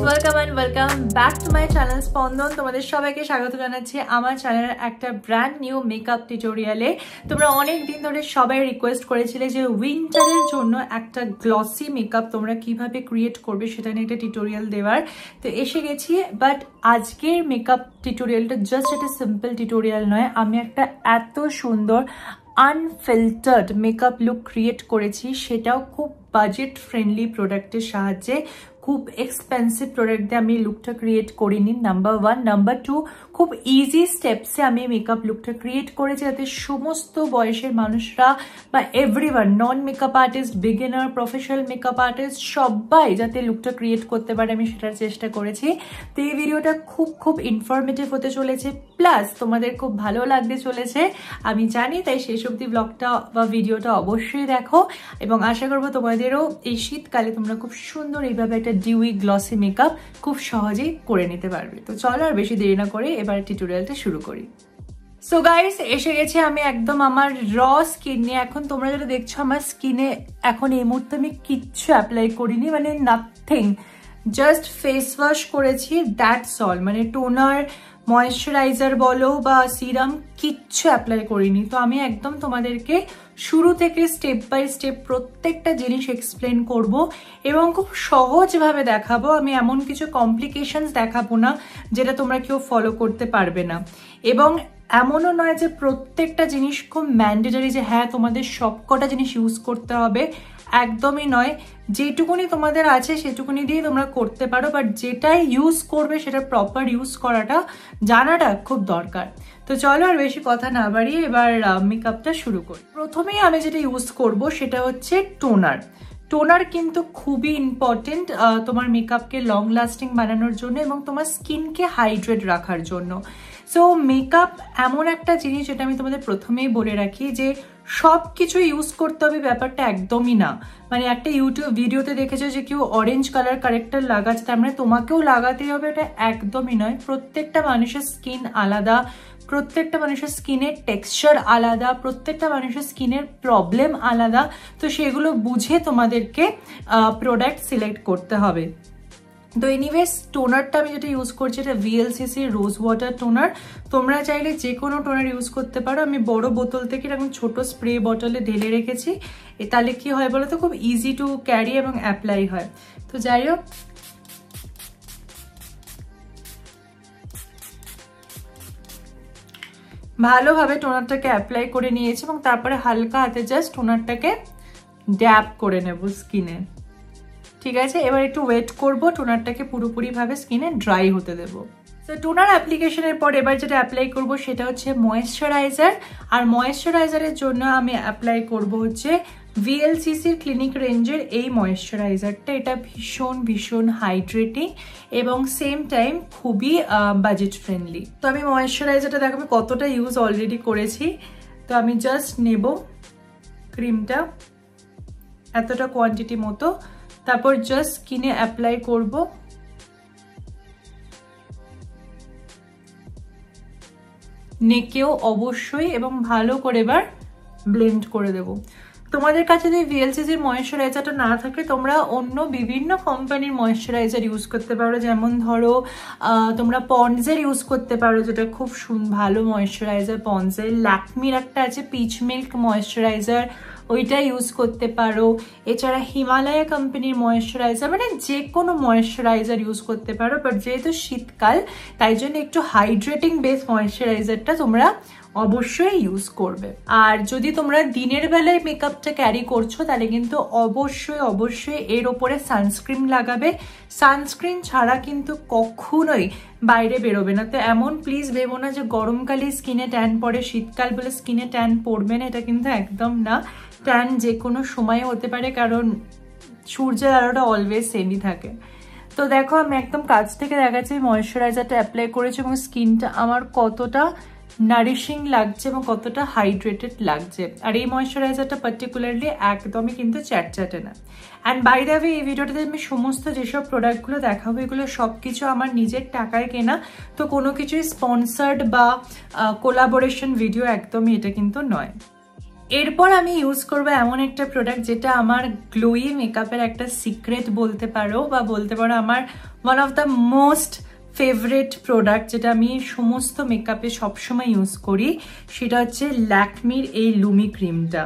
Welcome and welcome back to my channel Spandan. তোমাদের সবাইকে স্বাগত জানাচ্ছি আমার চ্যানেলের একটা ব্র্যান্ড নিউ মেকআপ টিউটোরিয়ালে। তোমরা অনেক দিন ধরে সবাই রিকোয়েস্ট করেছিলে যে উইন্টারের জন্য একটা গ্লসি মেকআপ তোমরা কিভাবে ক্রিয়েট করবে সেটা নিয়ে একটা টিউটোরিয়াল দেওয়ার। তো এসে গেছি, বাট আজকের মেকআপ টিউটোরিয়ালটা জাস্ট একটা সিম্পল টিউটোরিয়াল নয়, আমি একটা এত সুন্দর আনফিল্টার্ড মেকআপ লুক ক্রিয়েট করেছি, সেটাও খুব বাজেট ফ্রেন্ডলি প্রোডাক্টের সাহায্যে। খুব এক্সপেন্সিভ প্রোডাক্ট দিয়ে আমি লুকটা ক্রিয়েট করিনি, নাম্বার ওয়ান। নাম্বার টু, খুব ইজি স্টেপসে আমি মেকআপ লুকটা ক্রিয়েট করেছি যাতে সমস্ত বয়সের মানুষরা বা everyone, non makeup artist, beginner, professional makeup artist সবাই যাতে লুকটা ক্রিয়েট করতে পারে, আমি সেটার চেষ্টা করেছি। তো এই ভিডিওটা খুব ইনফরমেটিভ হতে চলেছে, প্লাস তোমাদের খুব ভালো লাগতে চলেছে আমি জানি, তাই শেষ অবধি ব্লগটা বা ভিডিওটা অবশ্যই দেখো এবং আশা করবো তোমাদেরও এই শীতকালে তোমরা খুব সুন্দর এইভাবে একটা ডিউই গ্লসি মেকআপ খুব সহজেই করে নিতে পারবে। তো চলো আর বেশি দেরি না করে এবার টিউটোরিয়ালটা শুরু করি। সো গাইস, এসে গেছে আমি একদম আমার র স্কিন নিয়ে। এখন তোমরা যেটা দেখছো আমার স্কিনে এখন এই মুহূর্তে আমি কিচ্ছু অ্যাপ্লাই করিনি, মানে নাথিং, জাস্ট ফেস ওয়াশ করেছি, দ্যাটস অল। মানে টোনার, ময়েশ্চারাইজার বলো বা সিরাম কিচ্ছু অ্যাপ্লাই করিনি। তো আমি একদম তোমাদেরকে শুরু থেকে স্টেপ বাই স্টেপ প্রত্যেকটা জিনিস এক্সপ্লেন করব এবং খুব সহজভাবে দেখাবো। আমি এমন কিছু কমপ্লিকেশনস দেখাবো না যেটা তোমরা কেউ ফলো করতে পারবে না, এবং এমনও নয় যে প্রত্যেকটা জিনিস খুব ম্যান্ডেটরি যে হ্যাঁ তোমাদের সবকটা জিনিস ইউজ করতে হবে, একদমই নয়। যেটুকুনি তোমাদের আছে সেটুকুনি দিয়ে তোমরা করতে পারো, বাট যেটাই ইউজ করবে সেটা প্রপার ইউজ করাটা জানাটা খুব দরকার। তো চলো আর বেশি কথা না বাড়িয়ে এবার মেকআপটা শুরু করি। প্রথমেই আমি যেটা ইউজ করব সেটা হচ্ছে টোনার। টোনার কিন্তু খুবই ইম্পর্টেন্ট তোমার মেকআপকে লং লাস্টিং বানানোর জন্য এবং তোমার স্কিনকে হাইড্রেট রাখার জন্য। সো মেকআপ এমন একটা জিনিস যেটা আমি তোমাদের প্রথমেই বলে রাখি যে সব কিছু ইউজ করতে হবে ব্যাপারটা একদমই না। মানে একটা ইউটিউব ভিডিওতে দেখেছো যে কেউ অরেঞ্জ কালার কারেক্টার লাগাচ্ছে, তার মানে তোমাকেও লাগাতেই হবে, এটা একদমই নয়। প্রত্যেকটা মানুষের স্কিন আলাদা, প্রত্যেকটা মানুষের স্কিনের টেক্সচার আলাদা, প্রত্যেকটা মানুষের স্কিনের প্রবলেম আলাদা। তো সেগুলো বুঝে তোমাদেরকে প্রোডাক্ট সিলেক্ট করতে হবে। তো এনিওয়েজ টোনারটা আমি যেটা ইউজ করছি এটা VLCC রোজ ওয়াটার টোনার। তোমরা চাইলে যে কোনো টোনার ইউজ করতে পারো। আমি বড় বোতল থেকে এরকম ছোট স্প্রে বটলে ঢেলে রেখেছি, তাহলে কি হয় বলো তো, খুব ইজি টু ক্যারি এবং অ্যাপ্লাই হয়। তো যাই হোক, ভালোভাবে টোনারটাকে অ্যাপ্লাই করে নিয়েছি এবং তারপরে হালকা হাতে জাস্ট টোনারটাকে ড্যাব করে নেব স্কিনে। ঠিক আছে, এবার একটু ওয়েট করব, টোনারটাকে পুরোপুরিভাবে স্কিনে ড্রাই হতে দেবো। তো টোনার অ্যাপ্লিকেশনের পর এবার যেটা অ্যাপ্লাই করব সেটা হচ্ছে ময়েশ্চারাইজার। আর ময়েশ্চারাইজারের জন্য আমি অ্যাপ্লাই করব হচ্ছে VLCCর ক্লিনিক রেঞ্জের এই ময়েশ্চারাইজারটা। এটা ভীষণ হাইড্রেটিং এবং সেম টাইম খুবই বাজেট ফ্রেন্ডলি। তো আমি ময়েশ্চারাইজারটা দেখো আমি কতটা ইউজ অলরেডি করেছি। তো আমি জাস্ট নেব ক্রিমটা এতটা কোয়ান্টিটি মতো, তারপর জাস্ট স্কিনে অ্যাপ্লাই করব। নেকেও অবশ্যই, এবং ভালো করে এবার ব্লেন্ড করে দেব। তোমাদের কাছে যদি VLCCর ময়েশ্চারাইজারটা না থাকে তোমরা অন্য বিভিন্ন কোম্পানির ময়েশ্চারাইজার ইউজ করতে পারো, যেমন ধরো তোমরা পন্ডসের ইউজ করতে পারো, যেটা খুব ভালো ময়েশ্চারাইজার পন্ডসের। ল্যাকমির একটা আছে পিচ মিল্ক ময়েশ্চারাইজার, ওইটা ইউজ করতে পারো। এছাড়া হিমালয়া কোম্পানির ময়েশ্চারাইজার, মানে যে কোনো ময়েশ্চারাইজার ইউজ করতে পারো। বাট যেহেতু শীতকাল তাই জন্য একটু হাইড্রেটিং বেস ময়েশ্চারাইজারটা তোমরা অবশ্যই ইউজ করবে। আর যদি তোমরা দিনের বেলায় মেকআপটা ক্যারি করছো তাহলে কিন্তু অবশ্যই এর ওপরে সানস্ক্রিন লাগাবে। সানস্ক্রিন ছাড়া কিন্তু কখনোই বাইরে বেরোবে না। তো এমন প্লিজ ভেবো না যে গরমকালে স্কিনে ট্যান পড়ে, শীতকাল বলে স্কিনে ট্যান পড়বে না, এটা কিন্তু একদম না। ট্যান যে কোনো সময় হতে পারে, কারণ সূর্যের আলোটা অলওয়েজ সেমই থাকে। তো দেখো আমি একদম কাছ থেকে দেখাচ্ছি ময়েশ্চারাইজারটা অ্যাপ্লাই করেছি এবং স্কিনটা আমার কতটা নারিশিং লাগছে এবং কতটা হাইড্রেটেড লাগছে। আর এই ময়েশ্চারাইজারটা পার্টিকুলারলি একদমই কিন্তু চ্যাটচ্যাটে না। অ্যান্ড বাই দ্য ওয়ে, এই ভিডিওটাতে আমি সমস্ত যেসব প্রোডাক্টগুলো দেখাবো এগুলো সব কিছু আমার নিজের টাকায় কেনা, তো কোনো কিছুই স্পন্সার্ড বা কোলাবোরেশন ভিডিও একদমই এটা কিন্তু নয়। এরপর আমি ইউজ করবো এমন একটা প্রোডাক্ট যেটা আমার গ্লোয়ি মেকআপের একটা সিক্রেট বলতে পারো, বা বলতে পারো আমার one of the most favourite product, যেটা আমি সমস্ত মেকআপে সবসময় ইউজ করি, সেটা হচ্ছে ল্যাকমির এই লুমি ক্রিমটা।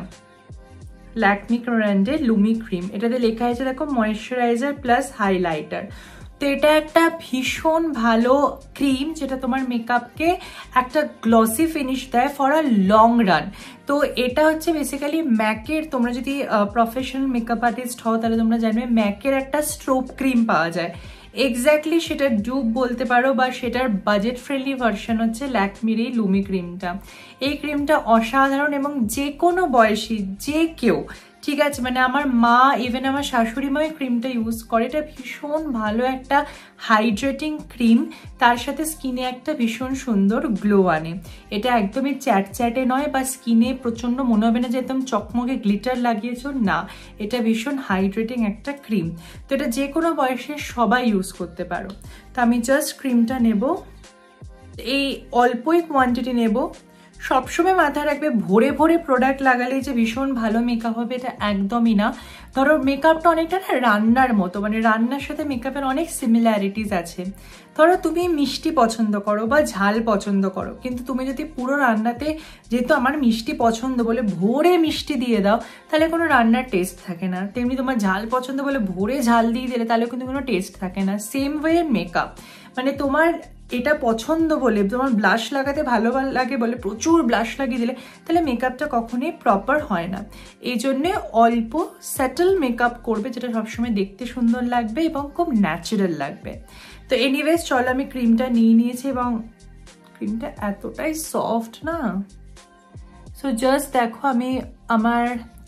ল্যাকমি ব্র্যান্ডের লুমি ক্রিম, এটাতে লেখা আছে দেখো ময়েশ্চারাইজার প্লাস হাইলাইটার। তো এটা একটা ভীষণ ভালো ক্রিম যেটা তোমার মেকআপকে একটা গ্লসি ফিনিশ দেয় ফর আ লং রান। তো এটা হচ্ছে বেসিক্যালি ম্যাকের, তোমরা যদি প্রফেশনাল মেকআপ আর্টিস্ট হও তাহলে তোমরা জানবে ম্যাকের একটা স্ট্রোব ক্রিম পাওয়া যায়, এক্স্যাক্টলি সেটার ডুপ বলতে পারো, বা সেটার বাজেট ফ্রেন্ডলি ভার্সন হচ্ছে ল্যাকমির এই লুমি ক্রিমটা। এই ক্রিমটা অসাধারণ এবং যে কোনো বয়সী যে কেউ, ঠিক আছে, মানে আমার মা, ইভেন আমার শাশুড়ি মা এই ক্রিমটা ইউজ করে। এটা ভীষণ ভালো একটা হাইড্রেটিং ক্রিম, তার সাথে স্কিনে একটা ভীষণ সুন্দর গ্লো আনে। এটা একদমই চ্যাটচ্যাটে নয়, বা স্কিনে প্রচণ্ড মনে হবে না যে একদম চকমকে গ্লিটার লাগিয়েছ, না, এটা ভীষণ হাইড্রেটিং একটা ক্রিম। তো এটা যে কোনো বয়সের সবাই ইউজ করতে পারো। তো আমি জাস্ট ক্রিমটা নেব, এই অল্পই কোয়ান্টিটি নেব। সবসময় মাথায় রাখবে ভরে ভরে প্রোডাক্ট লাগালে যে ভীষণ ভালো মেকআপ হবে এটা একদমই না। ধরো মেকআপটা অনেকটা না রান্নার মতো, মানে রান্নার সাথে মেকআপের অনেক সিমিলারিটিস আছে। ধরো তুমি মিষ্টি পছন্দ করো বা ঝাল পছন্দ করো, কিন্তু তুমি যদি পুরো রান্নাতে, যেহেতু আমার মিষ্টি পছন্দ বলে ভরে মিষ্টি দিয়ে দাও, তাহলে কোনো রান্নার টেস্ট থাকে না। তেমনি তোমার ঝাল পছন্দ বলে ভরে ঝাল দিয়ে দিলে তাহলে কিন্তু কোনো টেস্ট থাকে না। সেম ওয়ে মেকআপ, মানে তোমার এটা পছন্দ বলে, তোমার ব্লাশ লাগাতে ভালো লাগে বলে প্রচুর ব্লাশ লাগিয়ে দিলে তাহলে মেকআপটা কখনোই প্রপার হয় না। এই জন্যে অল্প সেটেল মেকআপ করবে, যেটা সবসময় দেখতে সুন্দর লাগবে এবং খুব ন্যাচারাল লাগবে। তো এনিওয়েজ চলো, আমি ক্রিমটা নিয়ে নিয়েছি এবং ক্রিমটা এতটাই সফট না। সো জাস্ট দেখো, আমি আমার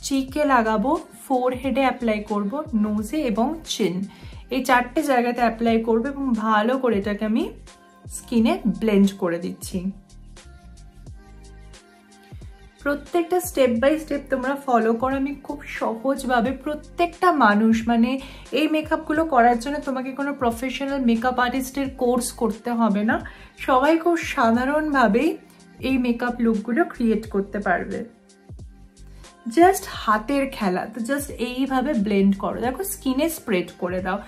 চিকে লাগাবো, ফোরহেডে অ্যাপ্লাই করব, নোজে এবং চিন, এই চারটে জায়গাতে অ্যাপ্লাই করবো এবং ভালো করে এটাকে আমি স্কিনে ব্লেন্ড করে দিচ্ছি। প্রত্যেকটা স্টেপ বাই স্টেপ তোমরা ফলো করো। আমি খুব সহজভাবে, প্রত্যেকটা মানুষ, মানে এই মেকআপগুলো করার জন্য তোমাকে কোনো প্রফেশনাল মেকআপ আর্টিস্টের কোর্স করতে হবে না, সবাই খুব সাধারণভাবেই এই মেকআপ লুকগুলো ক্রিয়েট করতে পারবে। জাস্ট হাতের খেলা। তো জাস্ট এইভাবে ব্লেন্ড করো, দেখো স্কিনে স্প্রেড করে দাও।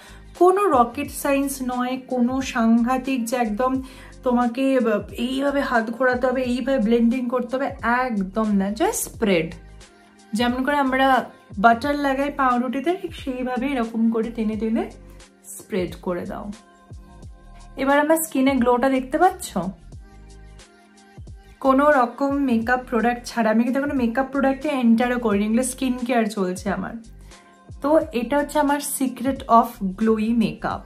কোনো রকেট সায়েন্স নয়, কোনো সাংঘাতিক যে একদম তোমাকে এইভাবে হাত ঘোরাতে হবে, এইভাবে ব্লেন্ডিং করতে হবে, একদম না। জাস্ট স্প্রেড, যেমন করে আমরা বাটার লাগাই পাউরুটিতে, ঠিক সেইভাবে এরকম করে টেনে টেনে স্প্রেড করে দাও। এবার আমার স্কিনে গ্লোটা দেখতে পাচ্ছ? কোনো রকম মেকআপ প্রোডাক্ট ছাড়া, আমি কিন্তু কোনো মেকআপ প্রোডাক্টে এন্টারও করিনি, এগুলো স্কিন কেয়ার চলছে আমার। তো এটা হচ্ছে আমার সিক্রেট অফ গ্লোয়ি মেকআপ।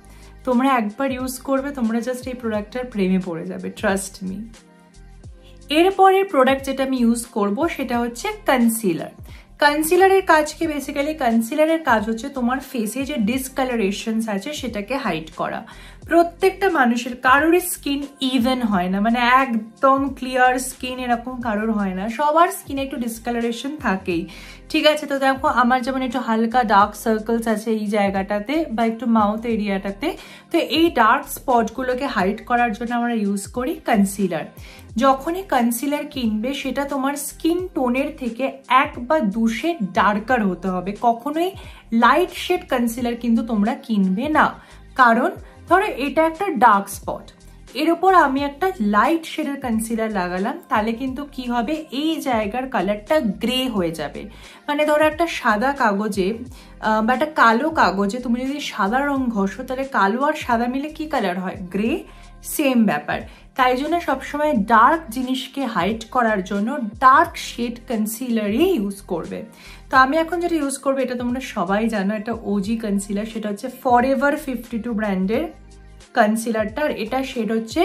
তোমরা একবার ইউজ করবে, তোমরা জাস্ট এই প্রোডাক্টটার প্রেমে পড়ে যাবে, ট্রাস্ট মি। এরপরের প্রোডাক্ট যেটা আমি ইউজ করব সেটা হচ্ছে কনসিলার। কনসিলারের কাজ কি? বেসিক্যালি কনসিলারের কাজ হচ্ছে তোমার ফেসে যে ডিসকালারেশনস আছে সেটাকে হাইড করা। প্রত্যেকটা মানুষের, কারোরই স্কিন ইভেন হয় না, মানে একদম ক্লিয়ার স্কিন এরকম কারোর হয় না, সবার স্কিনে একটু ডিসকালারেশন থাকেই, ঠিক আছে? তো দেখো আমার যেমন একটু হালকা ডার্ক সার্কেলস আছে এই জায়গাটাতে বা একটু মাউথ এরিয়াটাতে, তো এই ডার্ক স্পটগুলোকে হাইড করার জন্য আমরা ইউজ করি কনসিলার। যখনই কনসিলার কিনবে সেটা তোমার স্কিন টোনের থেকে 1 বা 2 শেড ডার্কার হতে হবে। কখনোই লাইট শেড কনসিলার কিন্তু তোমরা কিনবে না, কারণ ধরো এটা একটা ডার্ক স্পট, এর উপর আমি একটা লাইট শেডের কনসিলার লাগালাম, তাহলে কিন্তু কি হবে, এই জায়গার কালারটা গ্রে হয়ে যাবে। মানে ধরো একটা সাদা কাগজে বা একটা কালো কাগজে তুমি যদি সাদা রং ঘষো, তাহলে কালো আর সাদা মিলে কি কালার হয়? গ্রে। সেম ব্যাপার। তাই জন্য সবসময় ডার্ক জিনিসকে হাইড করার জন্য ডার্ক শেড কনসিলারই ইউজ করবে। তো আমি এখন যেটা ইউজ করবো এটা তোমরা সবাই জানো, এটা ওজি কনসিলার, সেটা হচ্ছে ফরএভার 52 ব্র্যান্ডের কনসিলারটা। এটা শেড হচ্ছে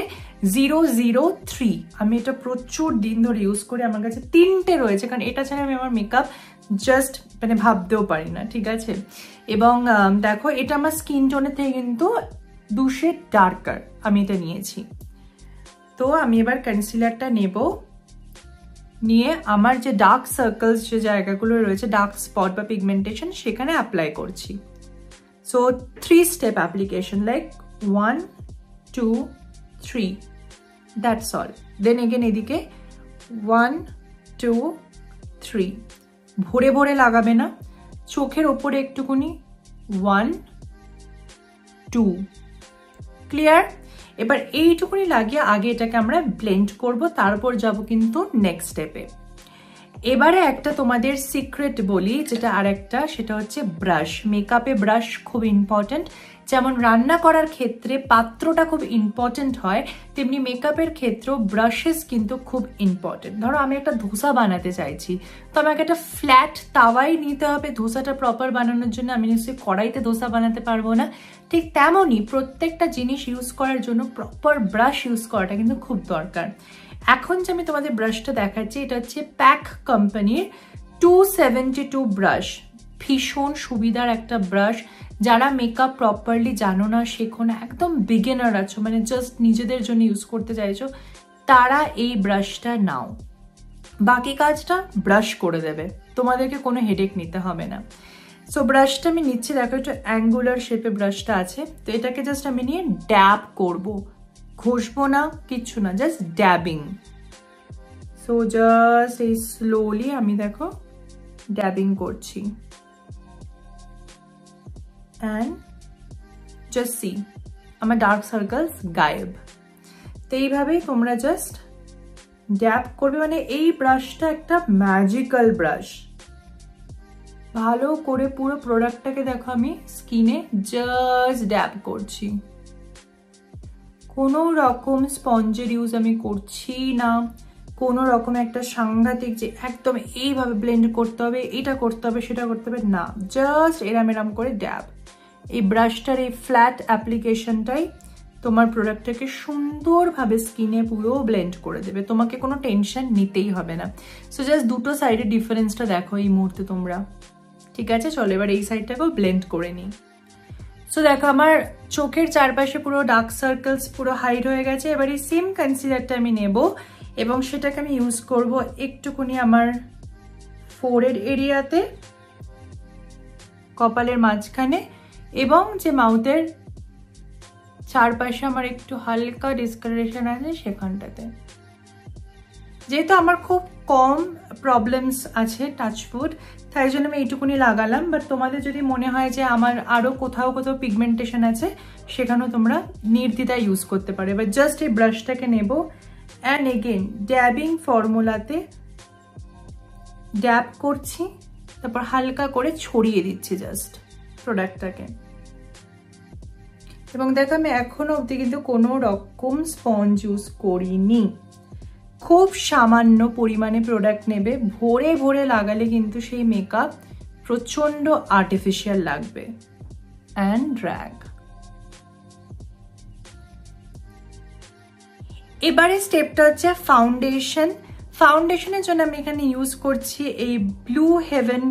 003। আমি এটা প্রচুর দিন ধরে ইউজ করি, আমার কাছে 3টে রয়েছে, কারণ এটা ছাড়া আমি আমার মেকআপ জাস্ট মানে ভাবতেও পারি না, ঠিক আছে? এবং দেখো এটা আমার স্কিন টোনের থেকে কিন্তু 2 শেড ডার্কার আমি এটা নিয়েছি। তো আমি এবার কনসিলারটা নেব, নিয়ে আমার যে ডার্ক সার্কেলস যে জায়গাগুলো রয়েছে, ডার্ক স্পট বা পিগমেন্টেশন, সেখানে অ্যাপ্লাই করছি। So 3 step application, like 1 2 3, that's all. Then again এদিকে 1 2 3, ভরে ভরে লাগাবে না, চোখের ওপরে একটুকুনি 1, 2, ক্লিয়ার? এবার এইটুকুনি লাগিয়ে আগে এটাকে আমরা ব্লেন্ড করব, তারপর যাব কিন্তু নেক্সট স্টেপে। এবারে একটা তোমাদের সিক্রেট বলি, যেটা আরেকটা, সেটা হচ্ছে ব্রাশ। মেকআপে ব্রাশ খুব ইম্পর্টেন্ট। যেমন রান্না করার ক্ষেত্রে পাত্রটা খুব ইম্পর্টেন্ট হয়, তেমনি মেকআপের ক্ষেত্রেও ব্রাশেস কিন্তু খুব ইম্পর্টেন্ট। ধরো আমি একটা ধোসা বানাতে চাইছি, তো আমাকে একটা ফ্ল্যাট তাওয়াই নিতে হবে ধোসাটা প্রপার বানানোর জন্য। আমি নিশ্চয়ই কড়াইতে ধোসা বানাতে পারবো না। ঠিক তেমনই প্রত্যেকটা জিনিস ইউজ করার জন্য প্রপার ব্রাশ ইউজ করাটা কিন্তু খুব দরকার। এখন যে আমি তোমাদের ব্রাশটা দেখাচ্ছি, এটা হচ্ছে প্যাক কোম্পানির 272 ব্রাশ। ভীষণ সুবিধার একটা ব্রাশ। যারা মেকআপ প্রপারলি জানো না, শেখো না, একদম বিগিনার আছো, মানে জাস্ট নিজেদের জন্য ইউজ করতে চাইছো, তারা এই ব্রাশটা নাও। বাকি কাজটা ব্রাশ করে দেবে, তোমাদেরকে কোনো হেডেক নিতে হবে না। সো ব্রাশটা আমি নিচ্ছি, দেখো একটু অ্যাঙ্গুলার শেপে ব্রাশটা আছে। তো এটাকে জাস্ট আমি নিয়ে ড্যাব করবো, ঘষবো না, কিচ্ছু না, জাস্ট ড্যাবিং। সো জাস্ট এই স্লোলি আমি দেখো ড্যাবিং করছি। অ্যান্ড জাস্ট সি আমার ডার্ক সার্কেলস গায়েব। তো এইভাবেই তোমরা জাস্ট ড্যাব করবে। মানে এই ব্রাশটা একটা ম্যাজিক্যাল ব্রাশ। ভালো করে পুরো প্রোডাক্টটাকে দেখো আমি স্কিনে জাস্ট ড্যাব করছি। কোনো রকম স্পঞ্জের ইউজ আমি করছি না, কোনো রকম একটা সাংঘাতিক যে একদম এইভাবে ব্লেন্ড করতে হবে, এটা করতে হবে, সেটা করতে হবে না, জাস্ট এরাম এরাম করে ড্যাব। এই ব্রাশটার এই ফ্ল্যাট অ্যাপ্লিকেশনটাই তোমার প্রোডাক্টটাকে সুন্দরভাবে স্কিনে পুরো ব্লেন্ড করে দেবে, তোমাকে কোনো টেনশন নিতেই হবে না। সো জাস্ট দুটো সাইডের ডিফারেন্সটা দেখো এই মুহূর্তে তোমরা। ঠিক আছে, চলো এবার এই সাইডটাকেও ব্লেন্ড করে নিই। সো দেখো আমার চোখের চারপাশে পুরো ডার্ক সার্কেলস পুরো হাইড হয়ে গেছে। এবার এই সেম কনসিলারটা আমি নেব এবং সেটাকে আমি ইউজ করব একটুখানি আমার ফোরহেড এরিয়াতে, কপালের মাঝখানে এবং যে মাউথের চারপাশে আমার একটু হালকা ডিসকালারেশন আছে সেখানটাতে। যেহেতু আমার খুব কম প্রবলেমস আছে টাচউড, তাই জন্য আমি এইটুকুনি লাগালাম। বাট তোমাদের যদি মনে হয় যে আমার আরও কোথাও কোথাও পিগমেন্টেশন আছে, সেখানেও তোমরা নির্দ্বিধায় ইউজ করতে পারো। এবার জাস্ট এই ব্রাশটাকে নেব অ্যান্ড এগেন ড্যাবিং ফর্মুলাতে ড্যাব করছি, তারপর হালকা করে ছড়িয়ে দিচ্ছি জাস্ট প্রোডাক্টটাকে। এবং দেখো আমি এখনো অবধি কিন্তু কোনো রকম স্পঞ্জ ইউজ করিনি। খুব সামান্য পরিমাণে প্রোডাক্ট নেবে, ভরে ভরে লাগালে কিন্তু সেই মেকআপ প্রচণ্ড আর্টিফিশিয়াল লাগবে। And drag. এবারে স্টেপটা হচ্ছে ফাউন্ডেশন। ফাউন্ডেশনের জন্য আমি এখানে ইউজ করছি এই ব্লু হেভেন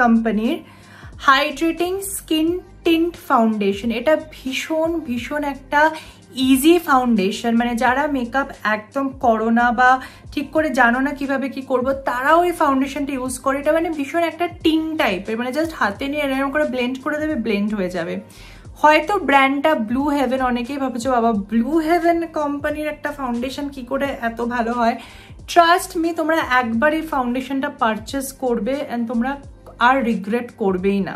কোম্পানির হাইড্রেটিং স্কিন টিন্ট ফাউন্ডেশন। এটা ভীষণ ভীষণ একটা ইজি ফাউন্ডেশন, মানে যারা মেকআপ একদম করো না বা ঠিক করে জানো না কিভাবে কি করবো, তারাও এই ফাউন্ডেশনটা ইউজ করে। এটা মানে ভীষণ একটা টিন টাইপের, মানে জাস্ট হাতে নিয়ে এরকম করে ব্লেন্ড করে দেবে, ব্লেন্ড হয়ে যাবে। হয়তো ব্র্যান্ডটা ব্লু হেভেন, অনেকেই ভাবছো বাবা ব্লু হেভেন কোম্পানির একটা ফাউন্ডেশন কি করে এত ভালো হয়। ট্রাস্ট মি, তোমরা একবার এই ফাউন্ডেশনটা পারচেস করবে অ্যান্ড তোমরা আর রিগ্রেট করবেই না।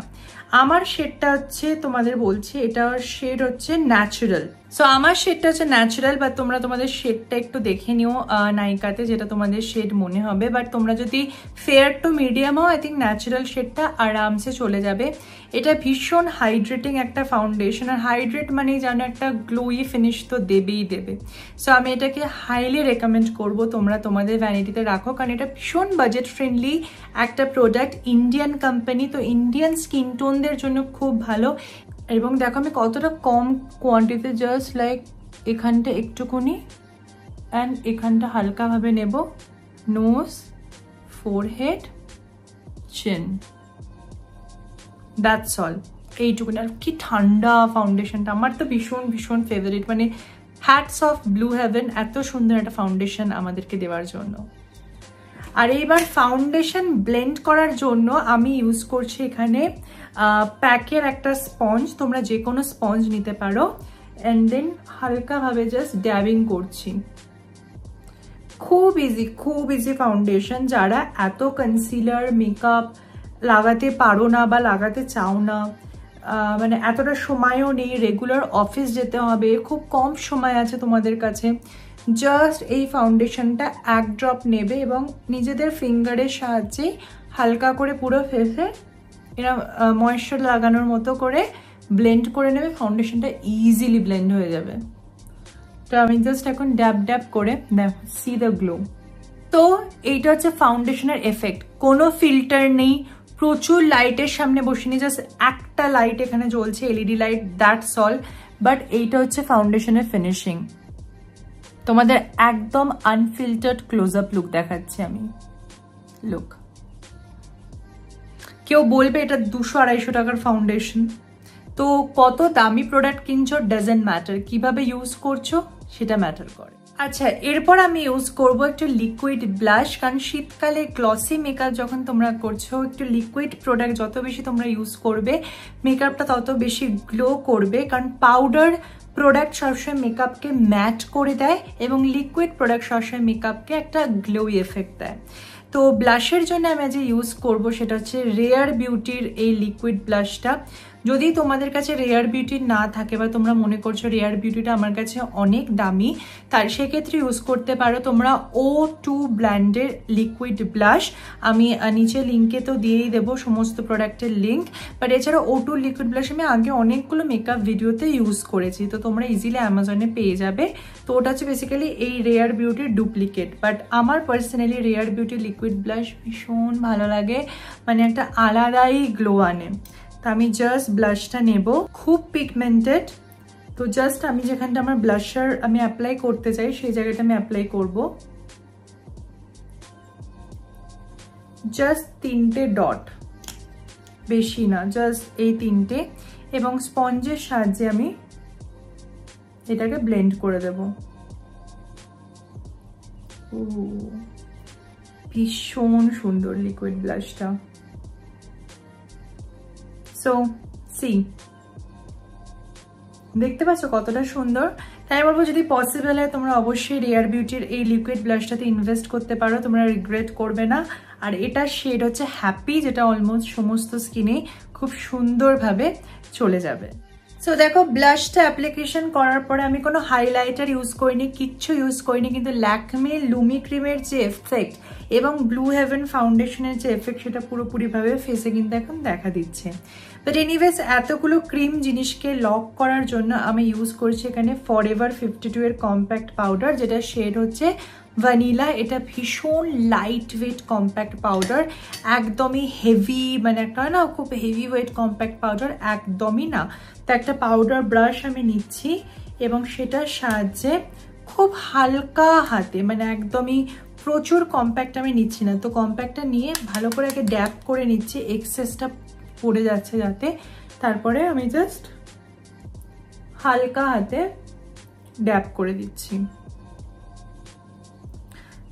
আমার শেডটা হচ্ছে, তোমাদের বলছি, এটা শেড হচ্ছে ন্যাচারাল। সো আমার শেডটা হচ্ছে ন্যাচারাল, বাট তোমরা তোমাদের শেডটা একটু দেখে নিও নাইকাতে, যেটা তোমাদের শেড মনে হবে। বাট তোমরা যদি ফেয়ার টু মিডিয়াম হও, আই থিঙ্ক ন্যাচারাল শেডটা আরামসে চলে যাবে। এটা ভীষণ হাইড্রেটিং একটা ফাউন্ডেশন, আর হাইড্রেট মানেই জানো একটা গ্লোই ফিনিশ তো দেবেই দেবে। সো আমি এটাকে হাইলি রেকমেন্ড করবো তোমরা তোমাদের ভ্যানিটিতে রাখো, কারণ এটা ভীষণ বাজেট ফ্রেন্ডলি একটা প্রোডাক্ট, ইন্ডিয়ান কোম্পানি, তো ইন্ডিয়ান স্কিন টোনদের জন্য খুব ভালো। এবং দেখো আমি কতটা কম কোয়ান্টিটিতে জাস্ট লাইক এখানটা একটুকুনি অ্যান্ড এখানটা হালকাভাবে নেব, নোজ, ফোরহেড, চিন, দ্যাটস অল, এইটুকুনি। আর কি ঠান্ডা ফাউন্ডেশনটা, আমার তো ভীষণ ভীষণ ফেভারিট, মানে হ্যাটস অফ ব্লু হেভেন এত সুন্দর একটা ফাউন্ডেশন আমাদেরকে দেওয়ার জন্য। আর এইবার ফাউন্ডেশন ব্লেন্ড করার জন্য আমি ইউজ করছি এখানে প্যাকের একটা স্পঞ্জ, তোমরা যে কোনো স্পঞ্জ নিতে পারো। অ্যান্ড দেন হালকাভাবে জাস্ট ড্যাবিং করছি। খুব ইজি ফাউন্ডেশন। যারা এত কনসিলার মেকআপ লাগাতে পারো না বা লাগাতে চাও না, মানে এতটা সময়ও নেই, রেগুলার অফিস যেতে হবে, খুব কম সময় আছে তোমাদের কাছে, জাস্ট এই ফাউন্ডেশনটা এক ড্রপ নেবে এবং নিজেদের ফিঙ্গারের সাহায্যে হালকা করে পুরো ফেসে এরা ময়েশ্চার লাগানোর মতো করে ব্লেন্ড করে নেবে। ফাউন্ডেশনটা ইজিলি ব্লেন্ড হয়ে যাবে। তো আমি জাস্ট এখন ড্যাব ড্যাব করে দেখো, সি দ্য গ্লো। তো এইটা হচ্ছে ফাউন্ডেশনের এফেক্ট, কোনো ফিল্টার নেই, প্রচুর লাইটের সামনে বসিনি, জাস্ট একটা লাইট এখানে জ্বলছে, LED light, that's all. But এইটা হচ্ছে ফাউন্ডেশনের ফিনিশিং। তোমাদের একদম আনফিল্টার্ড ক্লোজ আপ লুক দেখাচ্ছি আমি। লুক, কেউ বলবে এটা 200-250 টাকার ফাউন্ডেশন। তো কত দামি প্রোডাক্ট কিনছো ডাজেন্ট ম্যাটার, কিভাবে ইউজ করছো সেটা ম্যাটার করে। আচ্ছা, এরপর আমি ইউজ করব একটু লিকুইড ব্লাশ, কারণ শীতকালে গ্লসি মেকআপ যখন তোমরা করছো, একটু লিকুইড প্রোডাক্ট যত বেশি তোমরা ইউজ করবে মেকআপটা তত বেশি গ্লো করবে। কারণ পাউডার প্রোডাক্ট সবসময় মেকআপকে ম্যাট করে দেয় এবং লিকুইড প্রোডাক্ট সবসময় মেকআপকে একটা গ্লোই এফেক্ট দেয়। তো ব্লাশের জন্য আমি আজ ইউজ করব সেটা হচ্ছে রেয়ার বিউটির এই লিকুইড ব্লাশটা। যদি তোমাদের কাছে রেয়ার বিউটি না থাকে বা তোমরা মনে করছো রেয়ার বিউটিটা আমার কাছে অনেক দামি, তার সেক্ষেত্রে ইউজ করতে পারো তোমরা O2 ব্র্যান্ডের লিকুইড ব্লাশ। আমি নিচে লিঙ্কে তো দিয়েই দেবো সমস্ত প্রোডাক্টের লিঙ্ক। বাট এছাড়া O2 লিকুইড ব্লাশ আমি আগে অনেকগুলো মেকআপ ভিডিওতে ইউজ করেছি, তো তোমরা ইজিলি অ্যামাজনে পেয়ে যাবে। তো ওটা হচ্ছে বেসিক্যালি এই রেয়ার বিউটির ডুপ্লিকেট। বাট আমার personally rare beauty liquid blush ভীষণ ভালো লাগে, মানে একটা আলাদাই গ্লো আনে। তো আমি জাস্ট ব্লাশটা নেব, খুব পিগমেন্টেড। তো জাস্ট আমি যেখানটা আমার ব্লাশার আমি অ্যাপ্লাই করতে চাই সেই জায়গাটা আমি অ্যাপ্লাই করব। জাস্ট 3টে ডট, বেশি না, জাস্ট এই 3টে। এবং স্পঞ্জের সাহায্যে আমি এটাকে ব্লেন্ড করে দেব। ভীষণ সুন্দর লিকুইড ব্লাশটা। সো সি, দেখতে পাচ্ছ কতটা সুন্দর। তাই বলবো যদি পসিবল হয় তোমরা অবশ্যই রেয়ার বিউটির এই লিকুইড ব্লাশটাতে ইনভেস্ট করতে পারো, তোমরা রিগ্রেট করবে না। আর এটার শেড হচ্ছে হ্যাপি, যেটা অলমোস্ট সমস্ত স্কিনে খুব সুন্দরভাবে চলে যাবে। সো দেখো, ব্লাশটা অ্যাপ্লিকেশন করার পরে আমি কোনো হাইলাইটার ইউজ করিনি, কিচ্ছু ইউজ করিনি, কিন্তু ল্যাকমে লুমি ক্রিমের যে এফেক্ট এবং ব্লু হেভেন ফাউন্ডেশনের যে এফেক্ট সেটা পুরোপুরিভাবে ফেসে কিন্তু এখন দেখা দিচ্ছে। বাট এনিওয়েজ, এতগুলো ক্রিম জিনিসকে লক করার জন্য আমি ইউজ করছি এখানে ফরএভার 52 এর কম্প্যাক্ট পাউডার, যেটা শেড হচ্ছে ভ্যানিলা। এটা ভীষণ লাইট ওয়েট কম্প্যাক্ট পাউডার, একদমই হেভি, মানে একটা না খুব হেভি ওয়েট কম্প্যাক্ট পাউডার একদমই না। তো একটা পাউডার ব্রাশ আমি নিচ্ছি এবং সেটার সাহায্যে খুব হালকা হাতে, মানে একদমই প্রচুর কম্প্যাক্ট আমি নিচ্ছি না, তো কম্প্যাক্টটা নিয়ে ভালো করে আগে ড্যাপ করে নিচ্ছি, এক্সেসটা পড়ে যাচ্ছে যাতে। তারপরে আমি জাস্ট হালকা হাতে ড্যাপ করে দিচ্ছি।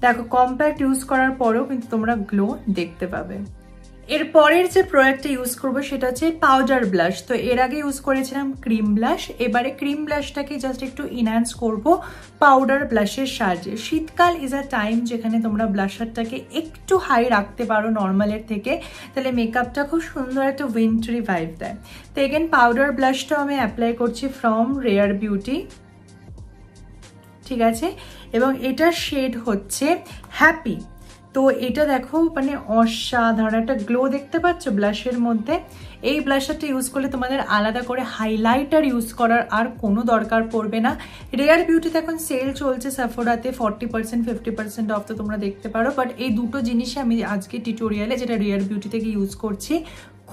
দেখো, কম্প্যাক্ট ইউজ করার পরেও কিন্তু তোমরা গ্লো দেখতে পাবে। এর পরের যে প্রোডাক্টটা ইউজ করবো সেটা হচ্ছে পাউডার ব্লাশ। তো এর আগে ইউজ করেছিলাম ক্রিম ব্লাশ, এবারে ক্রিম ব্লাশটাকে জাস্ট একটু ইনহ্যান্স করব পাউডার ব্লাশের সাহায্যে। শীতকাল ইজ আ টাইম যেখানে তোমরা ব্লাশারটাকে একটু হাই রাখতে পারো নর্মালের থেকে, তাহলে মেকআপটা খুব সুন্দর একটা উইন্টারি ভাইব দেয়। তো এগেন পাউডার ব্লাশটাও আমি অ্যাপ্লাই করছি ফ্রম রেয়ার বিউটি, ঠিক আছে। এবং এটার শেড হচ্ছে হ্যাপি। তো এটা দেখো, মানে অসাধারণ একটা গ্লো দেখতে পাচ্ছ ব্লাশের মধ্যে। এই ব্লাশারটা ইউজ করলে তোমাদের আলাদা করে হাইলাইটার ইউজ করার আর কোনো দরকার পড়বে না। রেয়ার বিউটিতে এখন সেল চলছে সেফোরাতে 40% 50% অফ, তো তোমরা দেখতে পারো। বাট এই দুটো জিনিসই আমি আজকে টিউটোরিয়ালে যেটা রেয়ার বিউটি থেকে ইউজ করছি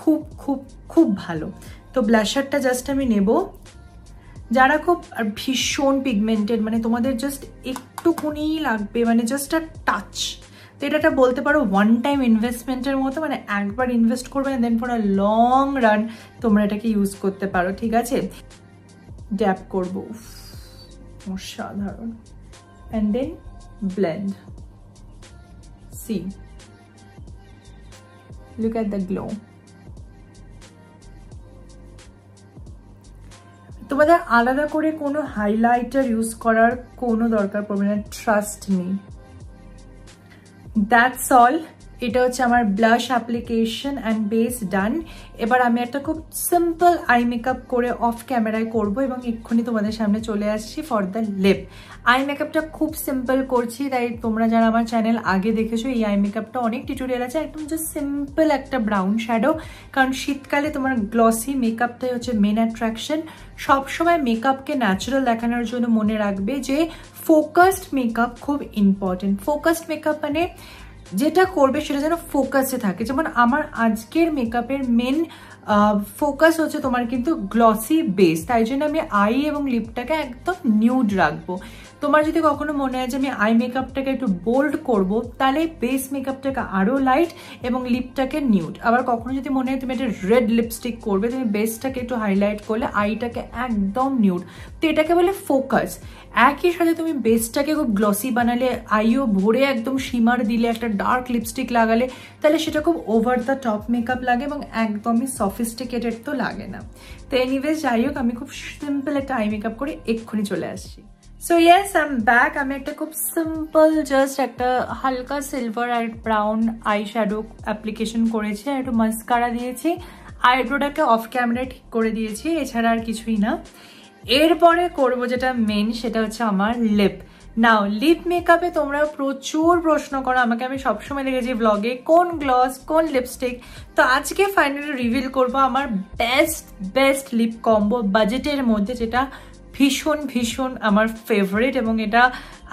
খুব খুব খুব ভালো। তো ব্লাশারটা জাস্ট আমি নেব, যারা খুব ভীষণ পিগমেন্টেড, মানে তোমাদের জাস্ট একটুকুনি লাগবে, মানে জাস্ট আ টাচ, তো এটা বলতে পারো ওয়ান টাইম ইনভেস্টমেন্টের মতো, মানে একবার ইনভেস্ট করবে না, দেন ফর আ লং রান তোমরা এটাকে ইউজ করতে পারো, ঠিক আছে। ড্যাপ করবো, অসাধারণ। And then blend, see, look at the glow. তোমাদের আলাদা করে কোনো হাইলাইটার ইউজ করার কোনো দরকার পড়বে না, ট্রাস্ট মি। That's all. এটা হচ্ছে আমার ব্লাশ অ্যাপ্লিকেশন অ্যান্ড বেস ডান। এবার আমি একটা খুব সিম্পল আই মেকআপ করে অফ ক্যামেরায় করবো এবং এক্ষুনি তোমাদের সামনে চলে আসছি ফর দ্য লিপ। আই মেকআপটা খুব সিম্পল করছি, তাই তোমরা যারা আমার চ্যানেল আগে দেখেছো এই আই মেকআপটা অনেক টিউটোরিয়াল আছে। একদম জাস্ট সিম্পল একটা ব্রাউন শ্যাডো, কারণ শীতকালে তোমার গ্লসি মেকআপটাই হচ্ছে মেন অ্যাট্রাকশন। সবসময় মেকআপকে ন্যাচারাল দেখানোর জন্য মনে রাখবে যে ফোকাসড মেকআপ খুব ইম্পর্টেন্ট। ফোকাসড মেকআপ মানে যেটা করবে সেটা যেন ফোকাসে থাকে। যেমন আমার আজকের মেকআপের মেন ফোকাস হচ্ছে তোমার কিন্তু গ্লসি বেস, তাই জন্য আমি আই এবং লিপটাকে একদম নিউড রাখবো। তোমার যদি কখনো মনে হয় যে আমি আই মেকআপটাকে একটু বোল্ড করব, তাহলে বেস মেকআপটাকে আরও লাইট এবং লিপটাকে নিউড। আবার কখনো যদি মনে হয় তুমি একটা রেড লিপস্টিক করবে, তুমি বেসটাকে একটু হাইলাইট করলে আইটাকে একদম নিউড। তো এটাকে বলে ফোকাস। একই সাথে তুমি বেসটাকে খুব গ্লসি বানালে, আইও ভরে একদম শিমার দিলে, একটা ডার্ক লিপস্টিক লাগালে, তাহলে সেটা খুব ওভার দ্য টপ মেকআপ লাগে এবং একদমই সফিস্টিকেটেড তো লাগে না। তো এনিওয়েজ যাই হোক, আমি খুব সিম্পল একটা আই মেকআপ করে এক্ষুনি চলে আসছি। So yes, I am back. আমি একটা খুব সিম্পল জাস্ট একটা হালকা সিলভার আর ব্রাউন আই শ্যাডো অ্যাপ্লিকেশন করেছি, আর একটু মাস্কারা দিয়েছি, আইব্রোটাকে অফ ক্যামেরায় ঠিক করে দিয়েছি, এছাড়া আর কিছুই না। এরপরে করবো যেটা মেন, সেটা হচ্ছে আমার লিপ। নাও লিপ মেকআপে তোমরা প্রচুর প্রশ্ন করো আমাকে, আমি সবসময় দেখেছি ব্লগে কোন গ্লস কোন লিপস্টিক। তো আজকে ফাইনালি রিভিল করবো আমার বেস্ট লিপ কম্বো বাজেটের মধ্যে, যেটা ভীষণ ভীষণ আমার ফেভারিট এবং এটা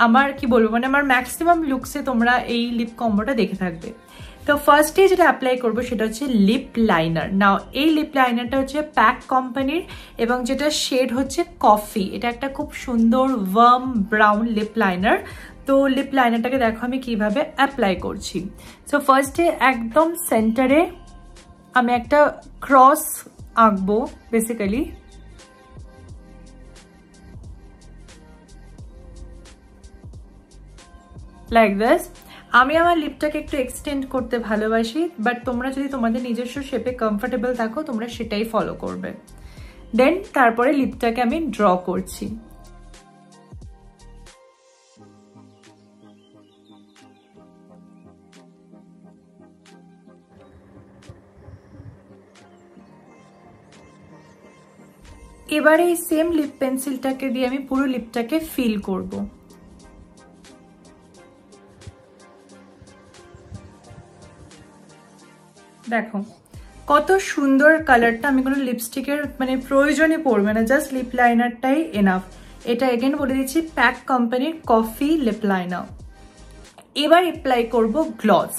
আমার কি বলবো মানে আমার ম্যাক্সিমাম লুকসে তোমরা এই লিপ কম্বোটা দেখে থাকবে। তো ফার্স্টে যেটা অ্যাপ্লাই করবো সেটা হচ্ছে লিপ লাইনার। নাও এই লিপ লাইনারটা হচ্ছে প্যাক কোম্পানির এবং যেটা শেড হচ্ছে কফি। এটা একটা খুব সুন্দর ওয়ার্ম ব্রাউন লিপ লাইনার। তো লিপ লাইনারটাকে দেখো আমি কিভাবে অ্যাপ্লাই করছি। সো ফার্স্টে একদম সেন্টারে আমি একটা ক্রস আঁকবো বেসিক্যালি, লাইক দিস। আমি আমার লিপটাকে একটু এক্সটেন্ড করতে ভালোবাসি, বাট তোমরা যদি তোমাদের নিজস্ব শেপে কমফোর্টেবল থাকো তোমরা সেটাই ফলো করবে। দেন তারপরে লিপটাকে আমি ড্র করছি। এবারে এই সেম লিপ পেন্সিলটাকে দিয়ে আমি পুরো লিপটাকে ফিল করব। দেখো কত সুন্দর কালারটা। আমি কোনো লিপস্টিকের মানে প্রয়োজনই পড়বে না, জাস্ট লিপ লাইনারটাই এনাফ। এটা এগেন বলে দিচ্ছি প্যাক কোম্পানির কফি লিপ লাইনার। এবার অ্যাপ্লাই করব গ্লস।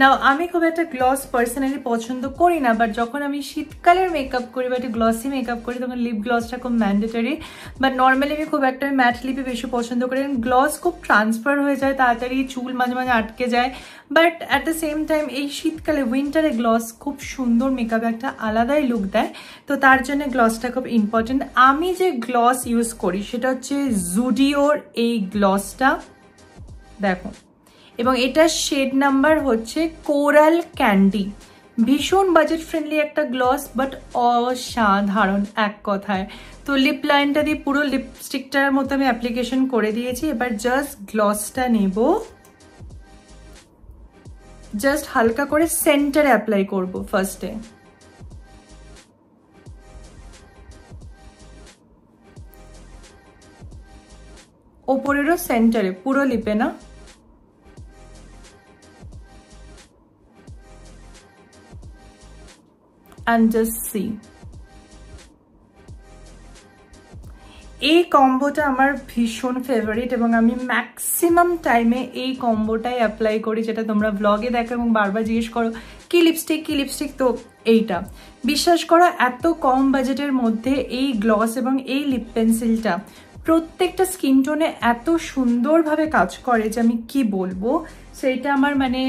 নাও আমি খুব একটা গ্লস পার্সোনালি পছন্দ করি না, বাট যখন আমি শীতকালের মেকআপ করি বা একটু গ্লসি মেকআপ করি তখন লিপ গ্লসটা খুব ম্যান্ডেটরি। বাট নর্মালি আমি খুব একটা ম্যাট লিপে বেশি পছন্দ করি, গ্লস খুব ট্রান্সফার হয়ে যায় তাড়াতাড়ি, চুল মাঝে মাঝে আটকে যায়। But at the same time এই শীতকালে উইন্টারে গ্লস খুব সুন্দর মেকআপে একটা আলাদাই লুক দেয়। তো তার জন্য গ্লসটা খুব ইম্পর্টেন্ট। আমি যে গ্লস ইউজ করি সেটা হচ্ছে জুডিওর এই গ্লসটা, দেখো, এবং এটা শেড নাম্বার হচ্ছে কোরাল ক্যান্ডি। ভীষণ বাজেট ফ্রেন্ডলি একটা গ্লস, বাট অসাধারণ এক কথায়। তো লিপ লাইনটা দিয়ে পুরো লিপস্টিকটার মতো আমি অ্যাপ্লিকেশন করে দিয়েছি। এবার জাস্ট গ্লসটা নেব, জাস্ট হালকা করে সেন্টারে অ্যাপ্লাই করব ফার্স্টে। ওপরেরও সেন্টারে, পুরো লিপে না। And just see. এই কম্বোটা আমার ভীষণ ফেভারিট এবং আমি ম্যাক্সিমাম টাইমে এই কম্বোটাই অ্যাপ্লাই করি, যেটা তোমরা ব্লগে দেখো এবং বারবার জিজ্ঞেস করো কি লিপস্টিক কি লিপস্টিক। তো এইটা বিশ্বাস করো এত কম বাজেটের মধ্যে এই গ্লস এবং এই লিপ পেন্সিলটা প্রত্যেকটা স্কিন টোনে এত সুন্দরভাবে কাজ করে যে আমি কি বলবো। সেইটা আমার মানে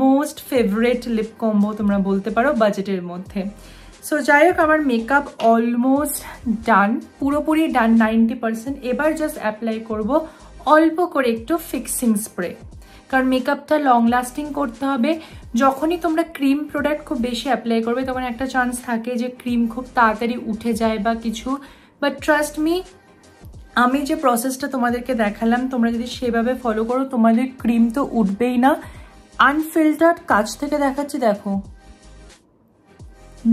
মোস্ট ফেভারিট লিপ কম্বো তোমরা বলতে পারো বাজেটের মধ্যে। সো যাই হোক, আমার মেকআপ অলমোস্ট ডান, পুরোপুরি ডান 90%। এবার জাস্ট অ্যাপ্লাই করব অল্প করে একটু ফিক্সিং স্প্রে, কারণ মেকআপটা লং লাস্টিং করতে হবে। যখনই তোমরা ক্রিম প্রোডাক্ট খুব বেশি অ্যাপ্লাই করবে তখন একটা চান্স থাকে যে ক্রিম খুব তাড়াতাড়ি উঠে যায় বা কিছু, বাট ট্রাস্ট মি আমি যে প্রসেসটা তোমাদেরকে দেখালাম তোমরা যদি সেভাবে ফলো করো তোমাদের ক্রিম তো উঠবেই না, আনফিল্টার্ড কাছ থেকে দেখাচ্ছি, দেখো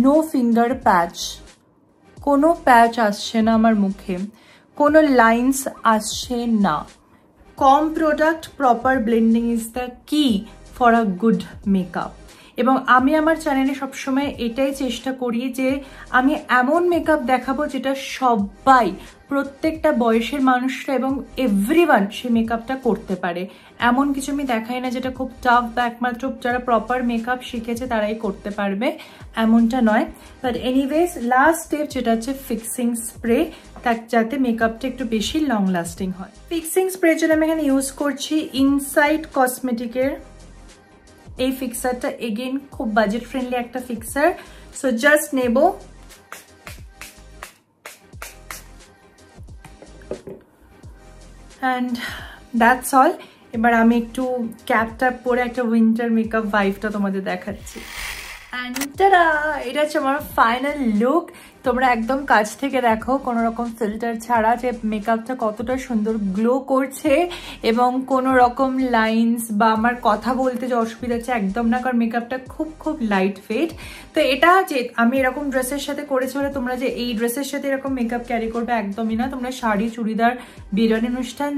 নো ফিঙ্গার প্যাচ, কোনো প্যাচ আসছে না আমার মুখে, কোনো লাইন্স আসছে না। কম product, proper blending is the key for a good makeup. এবং আমি আমার চ্যানেলে সবসময় এটাই চেষ্টা করি যে আমি এমন মেকআপ দেখাবো যেটা সবাই, প্রত্যেকটা বয়সের মানুষরা এবং এভরিওয়ান সে মেকআপটা করতে পারে। এমন কিছু আমি দেখাই না যেটা খুব টাফ বা একমাত্র যারা প্রপার মেকআপ শিখেছে তারাই করতে পারবে, এমনটা নয়। বাট এনিওয়েজ লাস্ট স্টেপ যেটা হচ্ছে ফিক্সিং স্প্রে, যাতে মেকআপটা একটু বেশি লং লাস্টিং হয়। ফিক্সিং স্প্রে জন্য আমি এখানে ইউজ করছি ইনসাইড কসমেটিকের এই ফিক্সারটা। এগেইন খুব বাজেট ফ্রেন্ডলি একটা ফিক্সার। সো জাস্ট নেব, অ্যান্ড দ্যাটস অল। এবার আমি একটু ক্যাপটা পরে একটা উইন্টার মেকআপ ভাইবটা তোমাদের দেখাচ্ছি। অ্যান্ড টাডা, এটা হচ্ছে আমার ফাইনাল লুক। তোমরা একদম কাছ থেকে দেখো কোনো রকম ফিল্টার ছাড়া যে মেকআপটা কতটা সুন্দর গ্লো করছে, এবং কোনো রকম লাইন্স বা আমার কথা বলতে যে অসুবিধা হচ্ছে একদম না, কারণ মেকআপটা খুব খুব লাইট ওয়েট। তো এটা যে আমি এরকম ড্রেসের সাথে করেছি বলে তোমরা যে এই ড্রেসের সাথে এরকম মেকআপ ক্যারি করবে একদমই না। তোমরা শাড়ি, চুড়িদার, বিরিয়ানি অনুষ্ঠান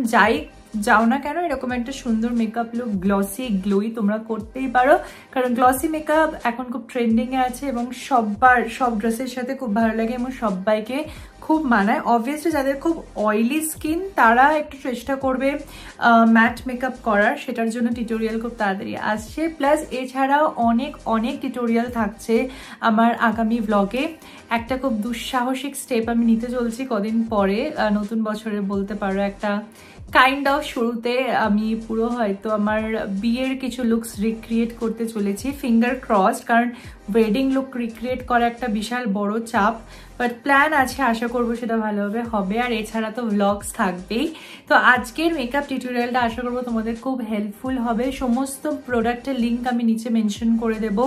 যাও না কেন, এরকম একটা সুন্দর মেকআপ লুক গ্লসি গ্লোই তোমরা করতেই পারো, কারণ গ্লসি মেকআপ এখন খুব ট্রেন্ডিং এ আছে এবং সব ড্রেসের সাথে খুব ভালো লাগে এবং সবাইকে খুব মানায়। অবভিয়াসলি যাদের খুব অয়েলি স্কিন তারা একটু চেষ্টা করবে ম্যাট মেকআপ করার, সেটার জন্য টিউটোরিয়াল খুব তাড়াতাড়ি আসছে। প্লাস এছাড়াও অনেক টিউটোরিয়াল থাকছে আমার আগামী ব্লগে। একটা খুব দুঃসাহসিক স্টেপ আমি নিতে চলছি কদিন পরে, নতুন বছরে বলতে পারো, একটা কাইন্ড অফ শুরুতে আমি পুরো হয়তো আমার বিয়ের কিছু লুকস রিক্রিয়েট করতে চলেছি। ফিঙ্গার ক্রসড, কারণ ওয়েডিং লুক রিক্রিয়েট করা একটা বিশাল বড় চাপ, বাট প্ল্যান আছে, আশা করবো সেটা ভালোভাবে হবে। আর এছাড়া তো ভ্লগস থাকবেই। তো আজকের মেকআপ টিউটোরিয়ালটা আশা করবো তোমাদের খুব হেল্পফুল হবে। সমস্ত প্রোডাক্টের লিঙ্ক আমি নিচে মেনশন করে দেবো।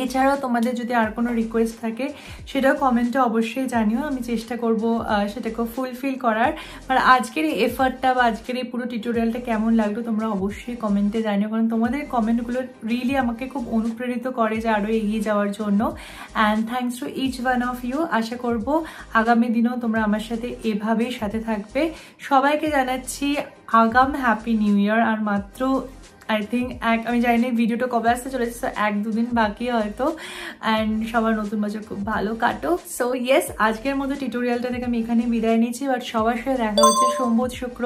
এছাড়াও তোমাদের যদি আর কোনো রিকোয়েস্ট থাকে সেটাও কমেন্টে অবশ্যই জানিও, আমি চেষ্টা করব সেটাকে ফুলফিল করার। আর আজকের এই এফার্টটা বা আজকের এই পুরো টিউটোরিয়ালটা কেমন লাগলো তোমরা অবশ্যই কমেন্টে জানিও, কারণ তোমাদের কমেন্টগুলো রিয়েলি আমাকে খুব অনুপ্রেরিত করে যে আরও এগিয়ে যাওয়ার জন্য। And thanks to each one of you. আশা করব আগামী দিনেও তোমরা আমার সাথে এভাবেই সাথে থাকবে। সবাইকে জানাচ্ছি আগাম হ্যাপি নিউ ইয়ার। আর মাত্র আই থিঙ্ক আমি জানি না ভিডিওটা কবে আসতে চলেছে, সো 1-2 দিন বাকি হয়তো। অ্যান্ড সবার নতুন বছর খুব ভালো কাটো। সো ইয়েস, আজকের মতো টিউটোরিয়ালটা থেকে আমি এখানে বিদায় নিচ্ছি। বাট সবার সাথে দেখা হচ্ছে সোমবার শুক্র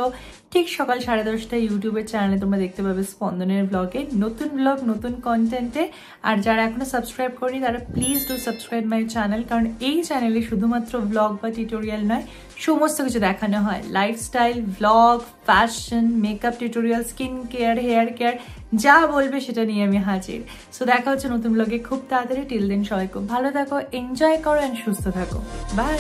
ঠিক সকাল 10:30টায় ইউটিউবের চ্যানেলে তোমরা দেখতে পাবে স্পন্দনের ব্লগে, নতুন ব্লগ, নতুন কন্টেন্টে। আর যারা এখনো সাবস্ক্রাইব করেনি তারা please do subscribe my channel, কারণ এই চ্যানেলে শুধুমাত্র ব্লগ বা টিউটোরিয়াল নয়, সমস্ত কিছু দেখানো হয়। Lifestyle, blog, fashion, makeup tutorial, skin care, hair care, যা বলবে সেটা নিয়ে আমি হাজির। সো দেখা হচ্ছে নতুন ব্লগে খুব তাড়াতাড়ি। টিল দেন সবাই খুব ভালো থাকো, এনজয় করো অ্যান্ড সুস্থ থাকো। বাই।